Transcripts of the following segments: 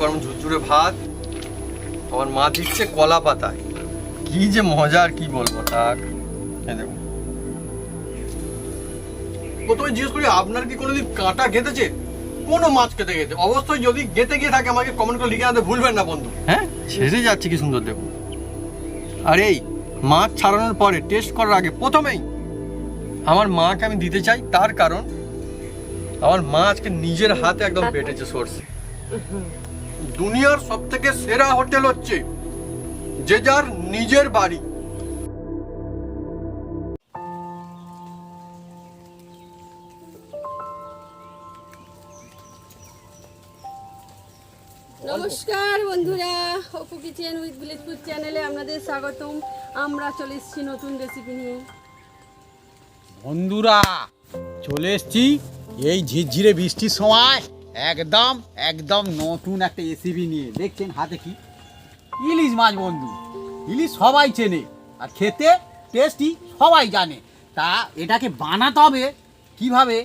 গরম ঝুরঝুরে ভাত, আমার মা দিচ্ছে কলা পাতায়। কি যে মজা, আর কি বলবো। থাক, এই দেখুন। প্রথমে জিজ্ঞেস করি, আপনার কি কোনোদিন কাঁটা গেঁথেছে? কোনো মাছ খেতে গেতে অবশ্যই যদি গেঁথে গিয়ে থাকে আমাকে কমেন্ট করে লিখে আনতে ভুলবেন না বন্ধু। হ্যাঁ, ছেড়ে যাচ্ছে কি সুন্দর দেখুন। আর এই মাছ ছাড়ানোর পরে টেস্ট করার আগে প্রথমেই আমার মাকে আমি দিতে চাই, তার কারণ আমার মা আজকে নিজের হাতে একদম বেটেছে সরষে। দুনিয়ার সব থেকে সেরা হোটেল হচ্ছে যে যার নিজের বাড়ি। নমস্কার বন্ধুরা, Apu kitchen with village food চ্যানেলে আপনাদের স্বাগতম। আমরা চলে এসেছি নতুন রেসিপি নিয়ে। বন্ধুরা চলে এসছি এই ঝিরঝিরে বৃষ্টির সময় একদম একদম নতুন একটা রেসিপি নিয়ে। দেখছেন হাতে কি ইলিশ মাছ বন্ধু। ইলিশ সবাই চেনে আর খেতে টেস্টি সবাই জানে। তা এটাকে বানাতে হবে কিভাবে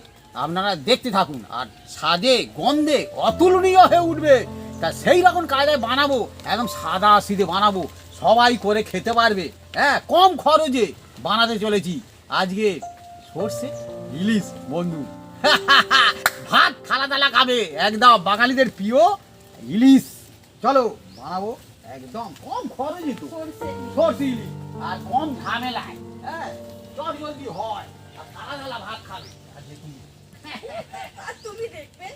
আপনারা দেখতে থাকুন, আর স্বাদে গন্ধে অতুলনীয় হয়ে উঠবে। তা সেই রকম কায়দায় বানাবো, একদম সাদা সিধে বানাবো, সবাই করে খেতে পারবে। হ্যাঁ, কম খরচে বানাতে চলেছি আজকে সর্ষে ইলিশ বন্ধু। ভাত খালা দালা খাবে, একদম বাঙালিদের প্রিয় ইলিশ। চলো বানাবো একদম কম খরচে, তো সর্ষে ইলিশ আর কম ঝামেলায়। হ্যাঁ, চট জলদি হয় আর খালা দালা ভাত খাবে। আর দেখুন তুমি দেখবে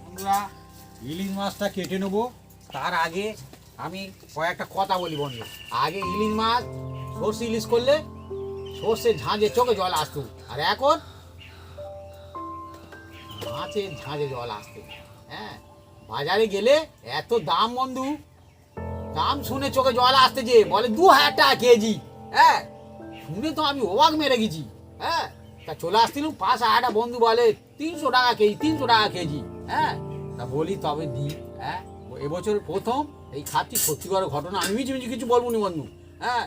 বন্ধুরা, ইলিশ মাছটা কেটে নেবো। তার আগে আমি কয়েকটা কথা বলি বন্ধু। আগে ইলিশ মাছ সর্ষে ইলিশ করলে সর্ষে ঝাঁঝে চোখে জল আসতো, আর এখন মাছের ঝাঁঝে জল আসতো। হ্যাঁ, বাজারে গেলে এত দাম বন্ধু, দাম শুনে চোখে জল আসতে, যে বলে 2000 টাকা কেজি। হ্যাঁ, শুনে তো আমি অবাক মেরে গেছি। হ্যাঁ, তা চলে আসছিলাম পাশে একটা বন্ধু বলে 300 টাকা কেজি, 300 টাকা কেজি। হ্যাঁ, তা বলি তবে দিই। হ্যাঁ, এবছর প্রথম এই খাচ্ছি, সত্যিকার ঘটনা। আমি মিছি মিছি কিছু বলবো নি বন্ধু। হ্যাঁ,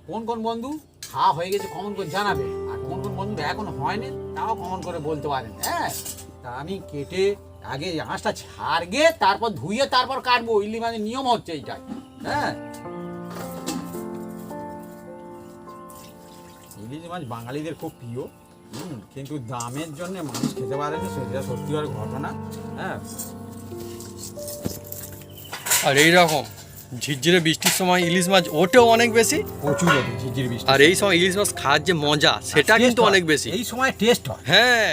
কোন কোন বন্ধু খাওয়া হয়ে গেছে কমেন্ট করে জানাবে, আর কোন কোন বন্ধু এখন হয়নি তাও কমেন্ট করে বলতে পারেন। হ্যাঁ, তা আমি কেটে আগে আঁশটা ছাড়গে, তারপর ধুয়ে তারপর কাটবো। ইলিশ মাছের নিয়ম হচ্ছে এইটাই। হ্যাঁ, ইলিশ মাছ বাঙালিদের খুব প্রিয়, কিন্তু দামের জন্য মানুষ খেতে পারেনি, সেটা সত্যিকার ঘটনা। হ্যাঁ, আর এইরকম ঝিরঝিরে বৃষ্টির সময় ইলিশ মাছ ওঠেও অনেক বেশি, প্রচুর ওঠে ঝিরঝির বৃষ্টি। আর এই সময় ইলিশ মাছ খাওয়ার যে মজা সেটা কিন্তু অনেক বেশি। এই সময় টেস্ট হয়। হ্যাঁ,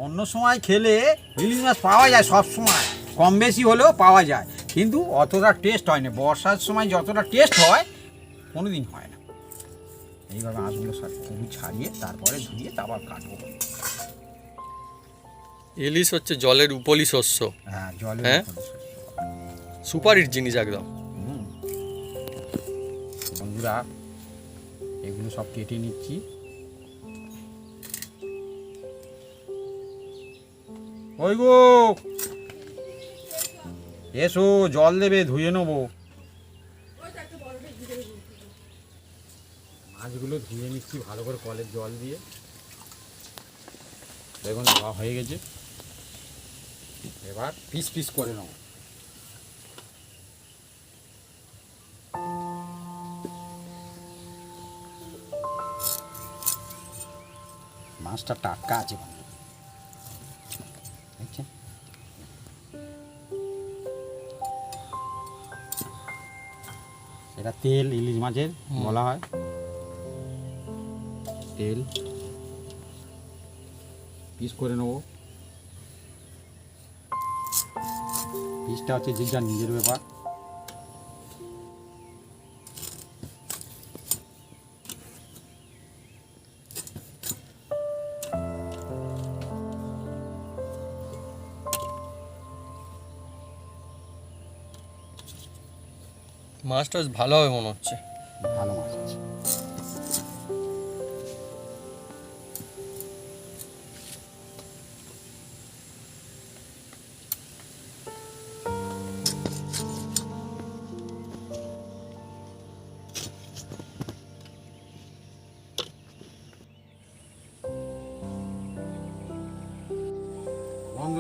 অন্য সময় খেলে ইলিশ মাছ পাওয়া যায়, সব সময় কম বেশি হলেও পাওয়া যায়, কিন্তু অতটা টেস্ট হয় না। বর্ষার সময় যতটা টেস্ট হয় কোনো দিন হয় না। এইভাবে আঁশগুলো ছাড়িয়ে তারপরে ধুয়ে তারপর কাটবো। ইলিশ হচ্ছে জলের উপলি শস্য। হ্যাঁ, জলে হ্যাঁ? সুপারির জিনিস একদম। বন্ধুরা এগুলো সব কেটে নিচ্ছি। ওই গো, এসো জল দেবে, ধুয়ে নেবো। মাছগুলো ধুয়ে নিচ্ছি ভালো করে কলের জল দিয়ে। দেখুন ধোয়া হয়ে গেছে, এবার পিস পিস করে নেব। মাছটা টাটকা আছে বন্ধু, দেখছেন? এটা তেল ইলিশ মাছের বলা হয়, তেল পিস করে নেবো। পিসটা হচ্ছে যে যার নিজের ব্যাপার। মাছটা বেশ ভালো হবে মনে হচ্ছে। ভালো মাছ আছে।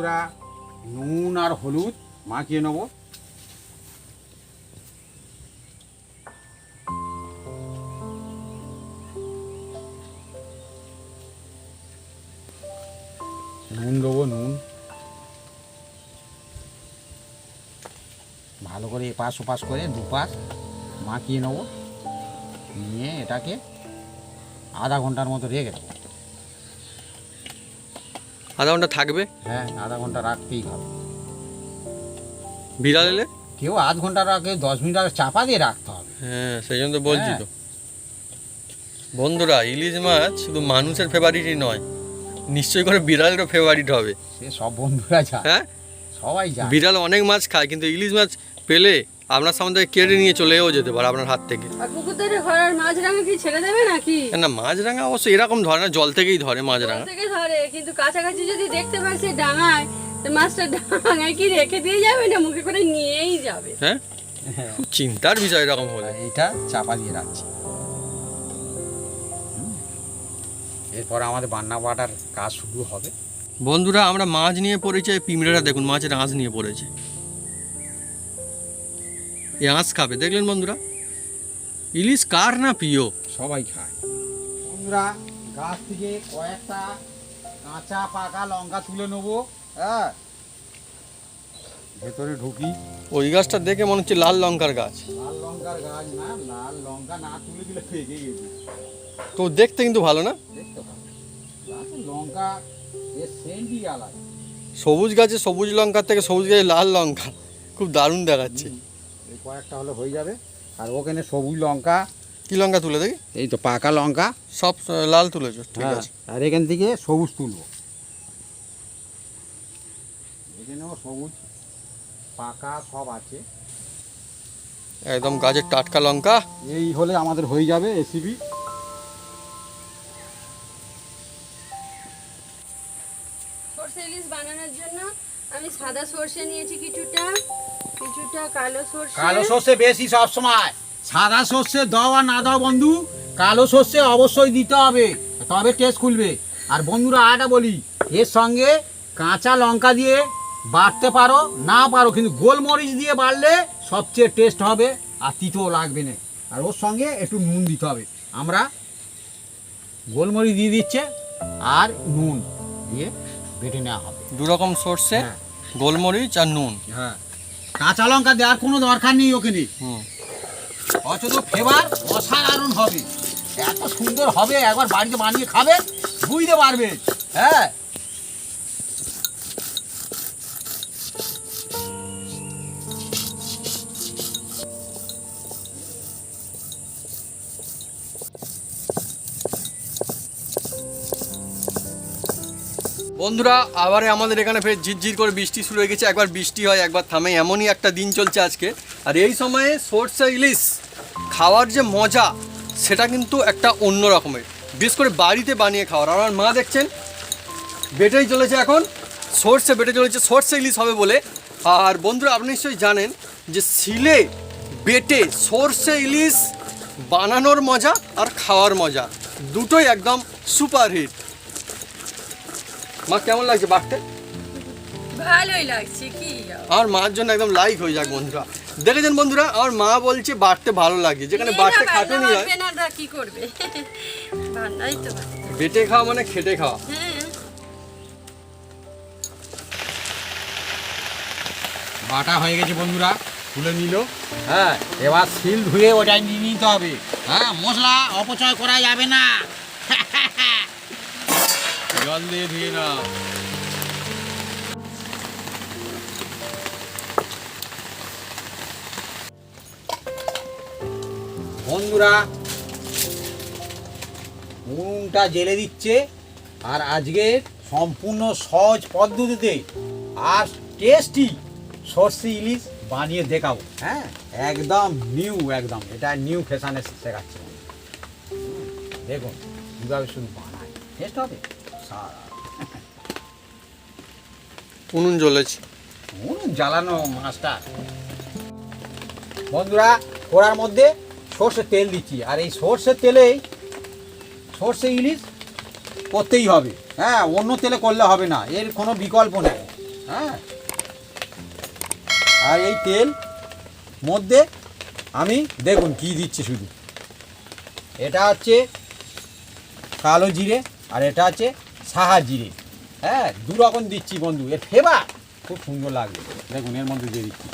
বন্ধুরা নুন আর হলুদ মাখিয়ে নেব। নুন দেবো, নুন ভালো করে এপাশ ওপাশ করে দুপাশ মাখিয়ে নেব, নিয়ে এটাকে আধা ঘন্টার মতো রেখে দেবো। আধা ঘন্টা থাকবে? হ্যাঁ, আধা ঘন্টা রাখতেই হবে। বিড়াল এলে কেউ আধ ঘন্টার আগে 10 মিনিট আগে চাপা দিয়ে রাখতে হবে। হ্যাঁ, সেই জন্য তো বলছি হ্যাঁ। তো বন্ধুরা, ইলিশ মাছ শুধু মানুষের ফেভারিটই নয়, নিশ্চয়ই করে বিড়ালেরও ফেভারিট হবে। সে সব বন্ধুরা যায়, হ্যাঁ, সবাই যায়। বিড়াল অনেক মাছ খায়, কিন্তু ইলিশ মাছ পেলে আপনার সামনে থেকে কেটে নিয়ে চলেও যেতে পারে আপনার হাত থেকে। আর পুকুর ধারে ঘরের মাছরাঙা কি ছেড়ে দেবে নাকি? না, মাছরাঙা অবশ্য এরকম ধরে না, জল থেকেই ধরে মাছরাঙা। জল থেকে ধরে, কিন্তু কাছাকাছি যদি দেখতে পাই সে ডাঙায়, তো মাছটা ডাঙায় কি রেখে দিয়ে যাবে না মুখে করে নিয়েই যাবে? হ্যাঁ, খুব চিন্তার বিষয় এরকম হলে। এইটা চাপা দিয়ে রাখছি। এরপর আমাদের বান্না বাটার কাজ শুরু হবে। বন্ধুরা, আমরা মাছ নিয়ে পড়েছি, পিমড়েরা দেখুন মাছের আঁশ নিয়ে পড়েছে। এই আঁশ খাবে, দেখলেন বন্ধুরা? ইলিশ কার না প্রিয়? সবাই খায়। বন্ধুরা, গাছ থেকে কয়েকটা কাঁচা পাকা লঙ্কা তুলে নেবো। হ্যাঁ, ভেতরে ঢুকি। ওই গাছটা দেখে মনে হচ্ছে লাল লঙ্কার গাছ। লাল লঙ্কার গাছ না, লাল লঙ্কা না তুলে দিলে পেকে গেছে। তো দেখতে কিন্তু ভালো না? দেখতে পাবো গাছের লঙ্কা এর সেন্টই আলাদা। সবুজ গাছে সবুজ লঙ্কার থেকে সবুজ গাছে লাল লঙ্কা খুব দারুণ দেখাচ্ছে। এই কয়েকটা হলে হয়ে যাবে। আর ওখানে সবুজ লঙ্কা, কি লঙ্কা তুলে দেখি? এই তো পাকা লঙ্কা সব লাল তুলেছো, ঠিক আছে। আর এখান থেকে সবুজ তুলবো। এখানেও সবুজ পাকা সব আছে। একদম গাছের টাটকা লঙ্কা। এই হলে আমাদের হয়ে যাবে রেসিপি। সরষে ইলিশ বানানোর জন্য আমি সাদা সরষে নিয়েছি কিছুটা, কিছুটা কালো সরষে। কালো সর্ষে বেশি সব সময়। সাদা সর্ষে দাও আর না দাও বন্ধু, কালো সর্ষে অবশ্যই দিতে হবে, তবে টেস্ট খুলবে। আর বন্ধুরা আটা বলি, এর সঙ্গে কাঁচা লঙ্কা দিয়ে বাটতে পারো, না পারো কিন্তু গোলমরিচ দিয়ে বাড়লে সবচেয়ে টেস্ট হবে আর তিতও লাগবে না। আর ওর সঙ্গে একটু নুন দিতে হবে। আমরা গোলমরিচ দিয়ে দিচ্ছে আর নুন দিয়ে বেটে নেওয়া হবে। দু রকম সর্ষে, হ্যাঁ। গোলমরিচ আর নুন। হ্যাঁ, কাঁচা লঙ্কা দেওয়ার কোনো দরকার নেই ওখানে। হুম, অথচ ফ্লেভার অসাধারণ হবে, এত সুন্দর হবে, একবার বাড়িতে বানিয়ে খাবে বুঝতে পারবে। হ্যাঁ, বন্ধুরা, আবারে আমাদের এখানে ফের ঝিরঝির করে বৃষ্টি শুরু হয়ে গেছে। একবার বৃষ্টি হয়, একবার থামে, এমনই একটা দিন চলছে আজকে। আর এই সময়ে সরষে ইলিশ খাওয়ার যে মজা, সেটা কিন্তু একটা অন্য রকমের, বিশেষ করে বাড়িতে বানিয়ে খাওয়ার। আমার মা দেখছেন বেটেই চলেছে, এখন সরষে বেটে চলেছে সরষে ইলিশ হবে বলে। আর বন্ধুরা, আপনি নিশ্চয়ই জানেন যে শিলে বেটে সরষে ইলিশ বানানোর মজা আর খাওয়ার মজা দুটোই একদম সুপার হিট। মা, কেমন লাগছে বাটতে? ভালোই লাগছে কি আমার মার জন্য একদম লাইক হয়ে যাক বন্ধুরা। দেখেছেন বন্ধুরা, আমার মা বলছে বাটতে ভালো লাগে, যেখানে বাটতে খাটুনি হয়। বেনাররা কি করবে, ভান্ডাই তো বেটে খাওয়া মানে খেটে খাওয়া। হ্যাঁ। বাটা হয়ে গেছে বন্ধুরা, তুলে নিল। হ্যাঁ, এবার শিল ধুয়ে ওটাই নিয়ে নিতে হবে। হ্যাঁ, মশলা অপচয় করা যাবে না। জল দিয়ে ধুয়ে না। বন্ধুরা, উনুনটা জেলে দিচ্ছে আর আজকে সম্পূর্ণ সহজ পদ্ধতিতে আর টেস্টি সরষে ইলিশ বানিয়ে দেখাবো। হ্যাঁ, একদম নিউ, একদম এটা নিউ ফ্যাশনে শেখাচ্ছে। দেখুন কীভাবে শুধু বানায়, টেস্ট হবে সারা। উনুন জ্বলেছে, উনুন জ্বালানো মাছটা। বন্ধুরা, কড়ার মধ্যে সর্ষের তেল দিচ্ছি, আর এই সর্ষের তেলেই সর্ষে ইলিশ করতেই হবে। হ্যাঁ, অন্য তেলে করলে হবে না, এর কোনো বিকল্প নেই। হ্যাঁ, আর এই তেল মধ্যে আমি দেখুন কি দিচ্ছি, শুধু এটা হচ্ছে কালো জিরে আর এটা হচ্ছে সাহা জিরে। হ্যাঁ, দু রকম দিচ্ছি বন্ধু, এর ফ্লেভার খুব সুন্দর লাগবে। দেখুন এর মধ্যে দিয়ে দিচ্ছি।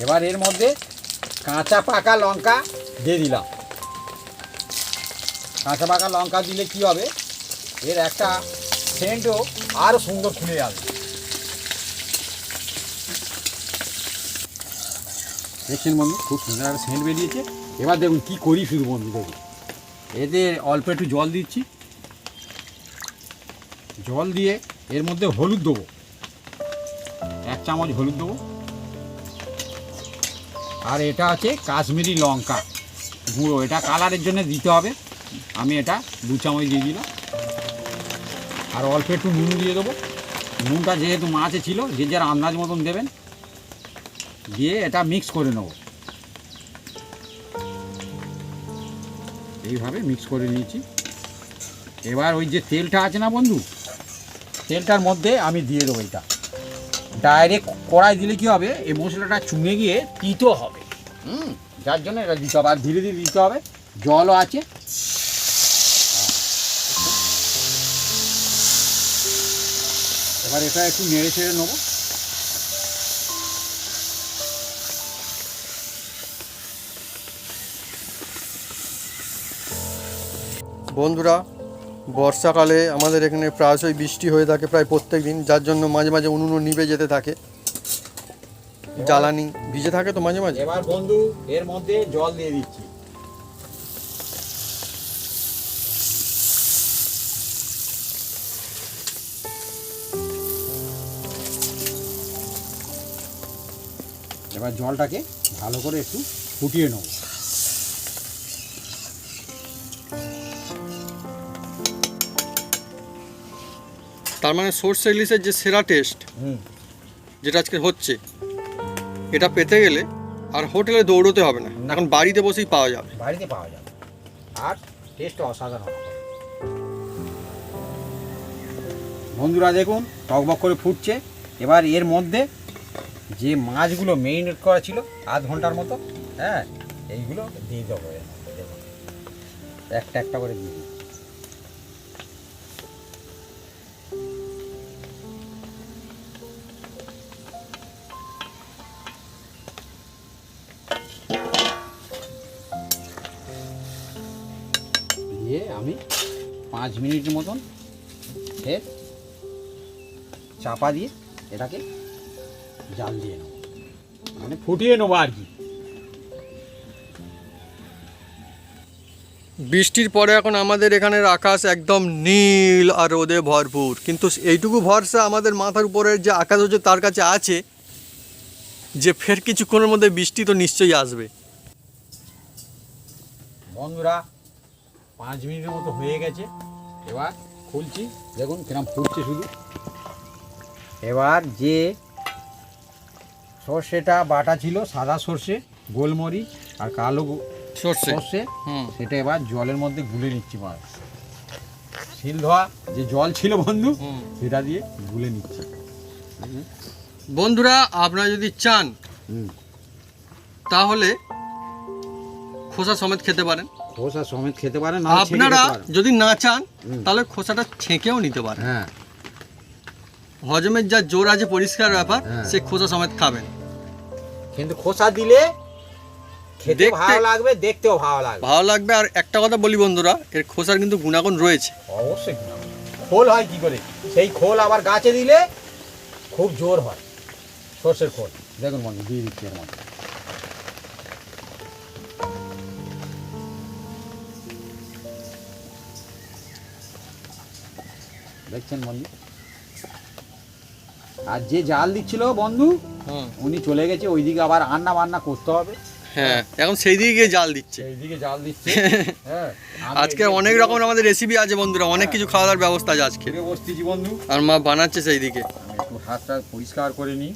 এবার এর মধ্যে কাঁচা পাকা লঙ্কা দিয়ে দিলাম। কাঁচা পাকা লঙ্কা দিলে কি হবে, এর একটা সেন্টও আরও সুন্দর খুলে যাবে। দেখছেন বন্ধু, খুব সুন্দর একটা সেন্ট বেরিয়েছে। এবার দেখুন কি করি, শুধু বন্ধু দেখুন, এতে অল্প একটু জল দিচ্ছি। জল দিয়ে এর মধ্যে হলুদ দেবো, 1 চামচ হলুদ দেবো। আর এটা আছে কাশ্মীরি লঙ্কা গুঁড়ো, এটা কালারের জন্য দিতে হবে। আমি এটা 2 চামচ দিয়ে দিলাম। আর অল্প একটু নুন দিয়ে দেবো। নুনটা যেহেতু মাছে ছিল, যে যার আন্দাজ মতন দেবেন। দিয়ে এটা মিক্স করে নেব, এইভাবে মিক্স করে নিয়েছি। এবার ওই যে তেলটা আছে না বন্ধু, তেলটার মধ্যে আমি দিয়ে দেবো। এটা ডাইরেক্ট কড়াই দিলে কি হবে, এই মশলাটা চুঙে গিয়ে তিতো হবে। যার জন্য এটা দিতে হবে, আর ধীরে ধীরে দিতে হবে। জলও আছে। এবার এটা একটু নেড়ে ছেড়ে নেবো। বন্ধুরা, বর্ষাকালে আমাদের এখানে প্রায়শই বৃষ্টি হয়ে থাকে, প্রায় প্রত্যেক দিন, যার জন্য মাঝে মাঝে উনুনও নিভে যেতে থাকে, জ্বালানি ভিজে থাকে তো মাঝে মাঝে। এবার বন্ধু এর মধ্যে জল দিয়ে দিচ্ছি। এবার জলটাকে ভালো করে একটু ফুটিয়ে নেব। তার মানে সর্ষে ইলিশের যে সেরা টেস্ট যেটা আজকে হচ্ছে, এটা পেতে গেলে আর হোটেলে দৌড়তে হবে না, এখন বাড়িতে বসেই পাওয়া যাবে। বাড়িতে পাওয়া যাবে, আর টেস্ট অসাধারণ হবে। বন্ধুরা দেখুন টকবক করে ফুটছে। এবার এর মধ্যে যে মাছগুলো মেরিনেট করা ছিল 1/2 ঘন্টার মতো, হ্যাঁ, এইগুলো দিয়ে দেবো। এর মধ্যে দেখুন একটা একটা করে দিয়ে দিই। দিয়ে আমি 5 মিনিটের মতন ফের চাপা দিয়ে এটাকে জাল দিয়ে নেব, মানে ফুটিয়ে নেবো আর কি। বৃষ্টির পরে এখন আমাদের এখানের আকাশ একদম নীল আর রোদে ভরপুর, কিন্তু এইটুকু ভরসা আমাদের মাথার উপরের যে আকাশ হচ্ছে তার কাছে আছে যে ফের কিছুক্ষণের মধ্যে বৃষ্টি তো নিশ্চয়ই আসবে। বন্ধুরা 5 মিনিটের মতো হয়ে গেছে। এবার খুলছি, দেখুন কিরম ফুটছে শুধু। এবার যে সর্ষেটা বাটা ছিল, সাদা সর্ষে, গোলমরিচ আর কালো সর্ষে, সেটা এবার জলের মধ্যে গুলে নিচ্ছি। মাছ শিল ধোয়া যে জল ছিল বন্ধু, সেটা দিয়ে গুলে নিচ্ছি। বন্ধুরা, আপনারা যদি চান তাহলে খোসা সমেত খেতে পারেন, খোসা সমেত খেতে পারেন। আপনারা যদি না চান তাহলে খোসাটা ছেঁকেও নিতে পারেন। হ্যাঁ, হজমের যা জোর আছে, পরিষ্কার ব্যাপার, সে খোসা সমেত খাবেন। কিন্তু খোসা দিলে খেতে ভালো লাগবে, দেখতেও ভালো লাগবে। আর একটা কথা বলি বন্ধুরা, এর খোসার কিন্তু গুণাগুণ রয়েছে। অবশ্যই খোল হয় কি করে, সেই খোল আবার গাছে দিলে খুব জোর হয় সর্ষের খোল। দেখুন বন্ধু দিয়ে দিচ্ছি এর মধ্যে। দেখছেন বন্ধু, আর যে জাল দিচ্ছিল বন্ধু উনি চলে গেছে, ওইদিকে আবার রান্না বান্না করতে হবে। হ্যাঁ, এখন সেই দিকে গিয়ে জাল দিচ্ছে। এইদিকে জাল দিচ্ছে। হ্যাঁ, আজকে অনেক রকম আমাদের রেসিপি আছে বন্ধুরা, অনেক কিছু খাওয়া দাওয়ার ব্যবস্থা আছে আজকে। বসতেছি বন্ধু, আর মা বানাচ্ছে সেই দিকে। আমি একটু হাতটা পরিষ্কার করে নিই।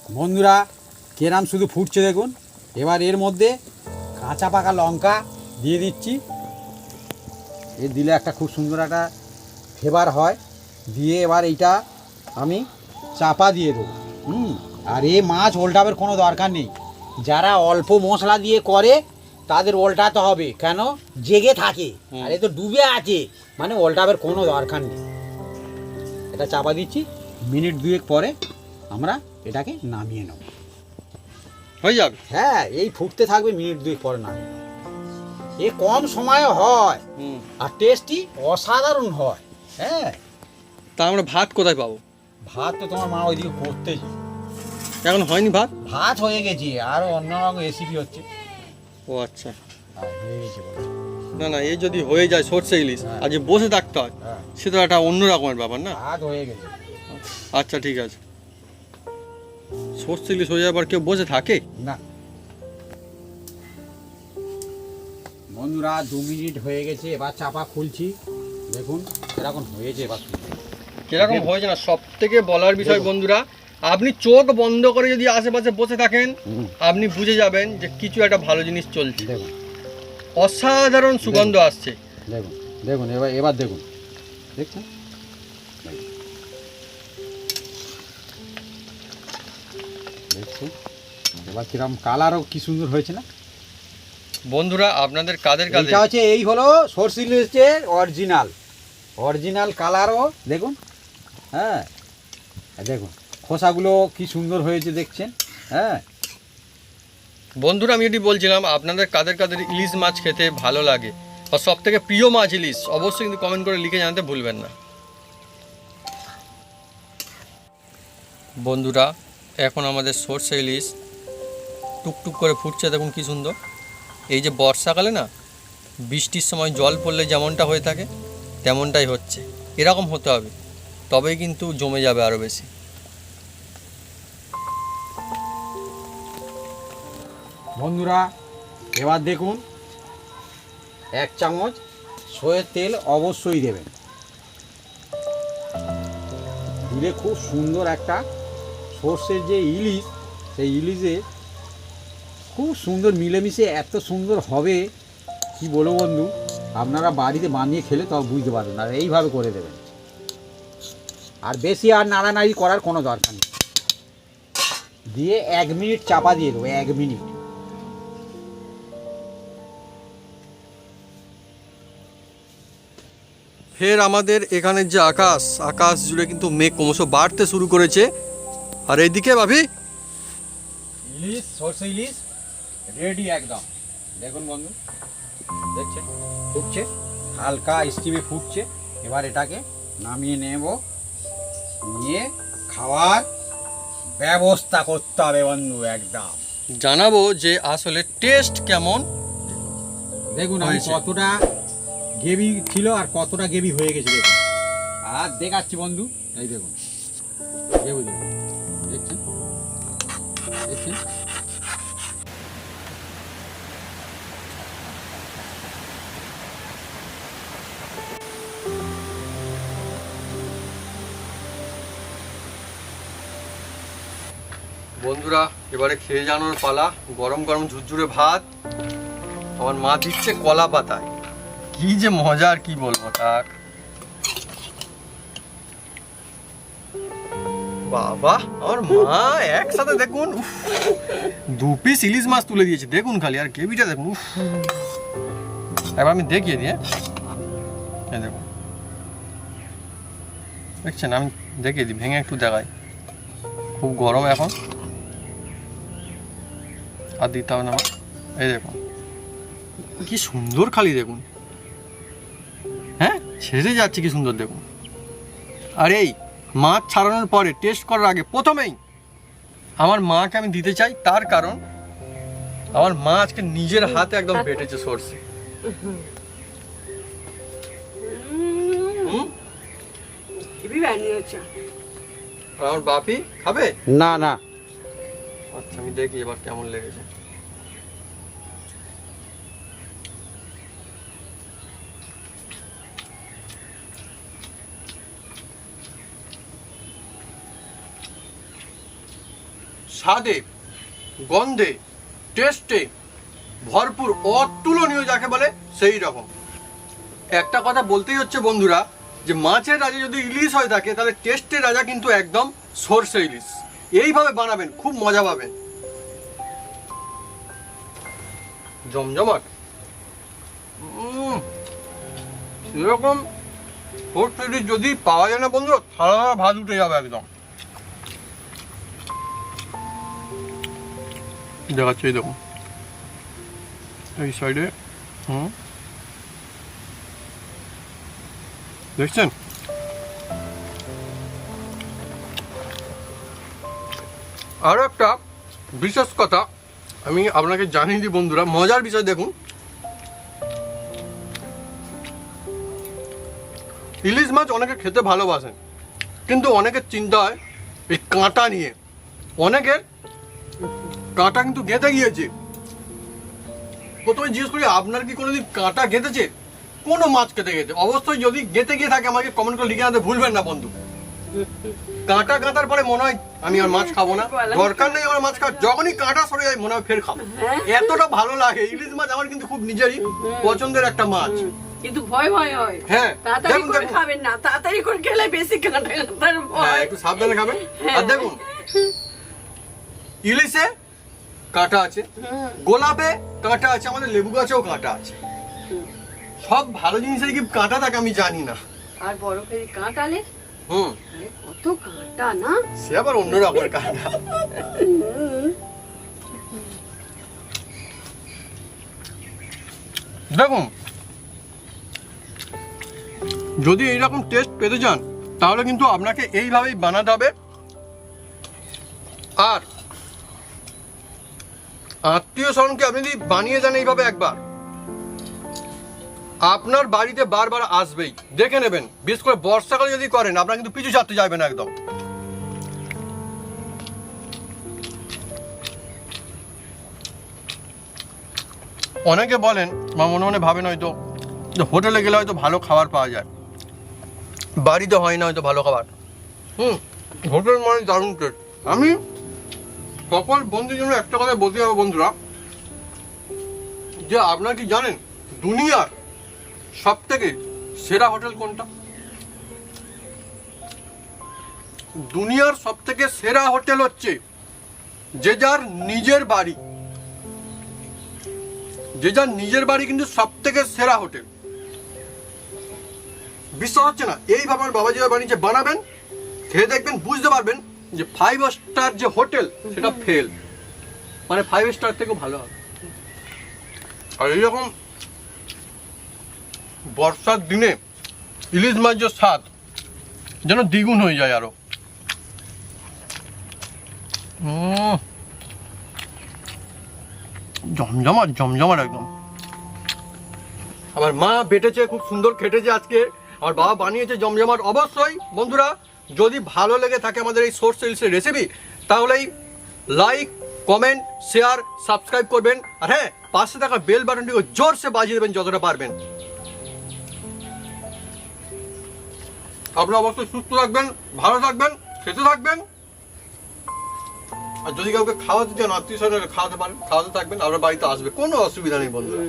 বন্ধুরা কেরাম শুধু ফুটছে দেখুন। এবার এর মধ্যে কাঁচা পাকা লঙ্কা দিয়ে দিচ্ছি। এর দিলে একটা খুব সুন্দর একটা ফ্লেভার হয়। দিয়ে এবার এইটা আমি চাপা দিয়ে দেবো। আর এ মাছ ওল্টাবের কোনো দরকার নেই। যারা অল্প মশলা দিয়ে করে তাদের ওল্টাতে হবে, কেন জেগে থাকে। আর এ তো ডুবে আছে, মানে ওল্টাবের কোনো দরকার নেই। এটা চাপা দিচ্ছি, মিনিট 2 পরে আমরা এটাকে নামিয়ে নেব। হয়ে যাবে। হ্যাঁ, এই ফুটতে থাকবে, মিনিট 2 পরে নামিয়ে নেব। এ কম সময়ে হয় আর টেস্টি অসাধারণ হয়। হ্যাঁ, তা আমরা ভাত কোথায় পাবো? ভাত তো তোমার মা ওইদিকে করতে, এখন হয়নি ভাত? ভাত হয়ে গেছে, আর অন্য রেসিপি হচ্ছে। ও আচ্ছা, হয়ে গেছে বলো। না না, এই যদি হয়ে যায় সর্ষে ইলিশ আর যে বসে থাকতে হয়, হ্যাঁ, সে তো একটা অন্য রকমের ব্যাপার না। ভাত হয়ে গেছে। আচ্ছা ঠিক আছে, সর্ষে ইলিশ হয়ে যাওয়ার পর কেউ বসে থাকে না বন্ধুরা, 2 মিনিট হয়ে গেছে। এবার চাপা খুলছি, দেখুন এরকম হয়েছে। এবার কিরকম হয়েছে না, সব থেকে বলার বিষয় বন্ধুরা, আপনি চোখ বন্ধ করে যদি আশেপাশে বসে থাকেন, আপনি বুঝে যাবেন যে কিছু একটা ভালো জিনিস চলছে। দেখুন অসাধারণ সুগন্ধ আসছে। দেখুন দেখুন, এবার দেখুন, দেখছেন? দেখছেন এবার কিরকম কালারও কি সুন্দর হয়েছে না বন্ধুরা? আপনাদের কাদের কাছে এটা হচ্ছে, এই হলো সরষে ইলিশের অরিজিনাল কালারও দেখুন। হ্যাঁ, দেখুন খোসাগুলো কি সুন্দর হয়েছে, দেখছেন? হ্যাঁ বন্ধুরা, আমি এটি বলছিলাম আপনাদের কাদের কাদের ইলিশ মাছ খেতে ভালো লাগে আর সব থেকে প্রিয় মাছ ইলিশ, অবশ্যই কিন্তু কমেন্ট করে লিখে জানাতে ভুলবেন না। বন্ধুরা, এখন আমাদের সর্ষে ইলিশ টুকটুক করে ফুটছে, দেখুন কি সুন্দর। এই যে বর্ষাকালে না, বৃষ্টির সময় জল পড়লে যেমনটা হয়ে থাকে তেমনটাই হচ্ছে। এরকম হতে হবে, তবেই কিন্তু জমে যাবে আরও বেশি। বন্ধুরা, এবার দেখুন 1 চামচ সয়ের তেল অবশ্যই দেবেন। দিলে খুব সুন্দর একটা সর্ষের যে ইলিশ, সেই ইলিশে খুব সুন্দর মিলেমিশে এত সুন্দর হবে কি বলবো বন্ধু, আপনারা বাড়িতে বানিয়ে খেলে তবে বুঝতে পারবেন। আর এইভাবে করে দেবেন, আর বেশি আর নাড়ানাড়ি করার কোনো দরকার নেই। দিয়ে 1 মিনিট চাপা দিয়ে দেবো, 1 মিনিট। ফের আমাদের এখানের যে আকাশ জুড়ে কিন্তু মেঘ ক্রমশ বাড়তে শুরু করেছে। আর এইদিকে ভাবি ইলিশ, সর্ষে ইলিশ রেডি একদম। দেখুন বন্ধু, দেখছেন ফুটছে, হালকা স্টিমে ফুটছে। এবার এটাকে নামিয়ে নেব, নিয়ে খাওয়ার ব্যবস্থা করতে হবে বন্ধু। একদম জানাবো যে আসলে টেস্ট কেমন। দেখুন আমি কতটা গ্রেভি ছিল আর কতটা গ্রেভি হয়ে গেছে দেখুন। আর দেখাচ্ছি বন্ধু, এই দেখুন গ্রেভি দেখুন, দেখছেন দেখছেন। বন্ধুরা, এবারে খেয়ে জানোর পালা। গরম গরম ঝুরঝুরে ভাত, আমার মা দিচ্ছে কলা পাতায়। কি যে মজা, আর কি বলবো তাক। বাবা, আমার মা একসাথে দেখুন 2 পিস ইলিশ মাছ তুলে দিয়েছে, দেখুন খালি। আর গ্রেভিটা দেখুন, এবার আমি দেখিয়ে দিই। এই দেখুন, দেখছেন? আমি দেখিয়ে দিই, ভেঙে একটু দেখাই। খুব গরম এখন, আর দিতে হবে না। এই দেখুন কি সুন্দর, খালি দেখুন। হ্যাঁ, ছেড়ে যাচ্ছে কি সুন্দর দেখুন। আর এই মাছ ছাড়ানোর পরে টেস্ট করার আগে প্রথমেই আমার মাকে আমি দিতে চাই, তার কারণ আমার মা আজকে নিজের হাতে একদম বেটেছে সরষে। আর আমার বাপি খাবে না না, আচ্ছা আমি দেখি এবার কেমন লেগেছে। স্বাদে, গন্ধে, টেস্টে ভরপুর, অতুলনীয় যাকে বলে সেই রকম। একটা কথা বলতেই হচ্ছে বন্ধুরা, যে মাছের রাজা যদি ইলিশ হয়ে থাকে তাহলে টেস্টের রাজা কিন্তু একদম সরষে ইলিশ। এইভাবে বানাবেন, খুব মজা পাবেন। জমজমাট এরকম সরষে ইলিশ যদি পাওয়া যায় না বন্ধুরা, থালা থালা ভাত উঠে যাবে একদম। দেখাচ্ছি, এই দেখুন এই সাইডে, দেখছেন? আরো একটা বিশেষ কথা আমি আপনাকে জানিয়ে দিই বন্ধুরা, মজার বিষয় দেখুন, ইলিশ মাছ অনেকে খেতে ভালোবাসেন, কিন্তু অনেকের চিন্তা হয় এই কাঁটা নিয়ে। অনেকের কাঁটা কিন্তু গেঁথে গিয়েছে। প্রথমে জিজ্ঞেস করি, আপনার কি কোনোদিন কাঁটা গেঁথেছে? কোনো মাছ খেতে গেছে অবশ্যই যদি গেঁথে গিয়ে থাকে আমাকে কমেন্ট করে লিখে আনতে ভুলবেন না বন্ধু। কাঁটা কাঁটার পরে মনে হয় আমি আর মাছ খাবো না, দরকার নেই আমার মাছ খাওয়ার। যখনই কাঁটা সরে যায় মনে হয় ফের খাবো, এতটা ভালো লাগে। ইলিশ মাছ আমার কিন্তু খুব নিজেরই পছন্দের একটা মাছ, কিন্তু ভয় ভয় হয়। হ্যাঁ, তাড়াতাড়ি করে খাবেন না, তাড়াতাড়ি করে খেলে বেশি কাঁটা কাঁটার ভয়। একটু সাবধানে খাবেন। আর দেখুন, ইলিশে কাঁটা আছে, গোলাপে কাঁটা আছে, আমাদের লেবু গাছেও কাঁটা আছে। সব ভালো জিনিসের কি কাঁটা থাকে আমি জানি না। আর বরফের কাঁটালে কত কাঁটা না, সে আবার অন্য রকমের কাঁটা। দেখুন, যদি এইরকম টেস্ট পেতে চান তাহলে কিন্তু আপনাকে এইভাবেই বানাতে হবে। আর আত্মীয় স্বজনকে আপনি যদি বানিয়ে দেন এইভাবে একবার, আপনার বাড়িতে বারবার আসবেই। দেখে নেবেন, বিশেষ করে বর্ষাকালে যদি করেন আপনারা কিন্তু পিছু ছাড়তে যাবেন না একদম। অনেকে বলেন বা মনে মনে ভাবেন হয়তো যে হোটেলে গেলে হয়তো ভালো খাবার পাওয়া যায়, বাড়িতে হয় না হয়তো ভালো খাবার। হোটেল মানে দারুণ টেস্ট। আমি সকল বন্ধুর জন্য একটা কথা বলতে হবে বন্ধুরা, যে আপনারা কি জানেন দুনিয়ার সব থেকে সেরা হোটেল কোনটা? দুনিয়ার সব থেকে সেরা হোটেল হচ্ছে যে যার নিজের বাড়ি। যে যার নিজের বাড়ি কিন্তু সব থেকে সেরা হোটেল। বিশ্বাস হচ্ছে না? এইভাবে আমার বাবাজি বানিয়েছে, বানাবেন, খেয়ে দেখবেন, বুঝতে পারবেন যে 5 স্টার যে হোটেল সেটা ফেল, মানে 5 স্টার থেকেও ভালো হবে। আর এইরকম বর্ষার দিনে ইলিশ মাছের স্বাদ যেন দ্বিগুণ হয়ে যায় আরো। জমজমাট জমজমাট একদম। আমার মা বেটেছে, খুব সুন্দর খেটেছে আজকে, আমার বাবা বানিয়েছে জমজমাট। অবশ্যই বন্ধুরা, যদি ভালো লেগে থাকে আমাদের এই সরষে ইলিশের রেসিপি, তাহলেই লাইক, কমেন্ট, শেয়ার, সাবস্ক্রাইব করবেন। আর হ্যাঁ, পাশে থাকা বেল বাটনটিকে জোরসে বাজিয়ে দেবেন যতটা পারবেন। আপনারা অবশ্যই সুস্থ থাকবেন, ভালো থাকবেন, খেতে থাকবেন। আর যদি কাউকে খাওয়াতে চান, আত্মীয় স্বজনকে খাওয়াতে পারেন, খাওয়াতে থাকবেন, আপনার বাড়িতে আসবে, কোনো অসুবিধা নেই বন্ধুরা,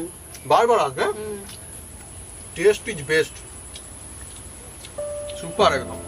বারবার আসবে। টেস্ট ইজ বেস্ট, সুপার একদম।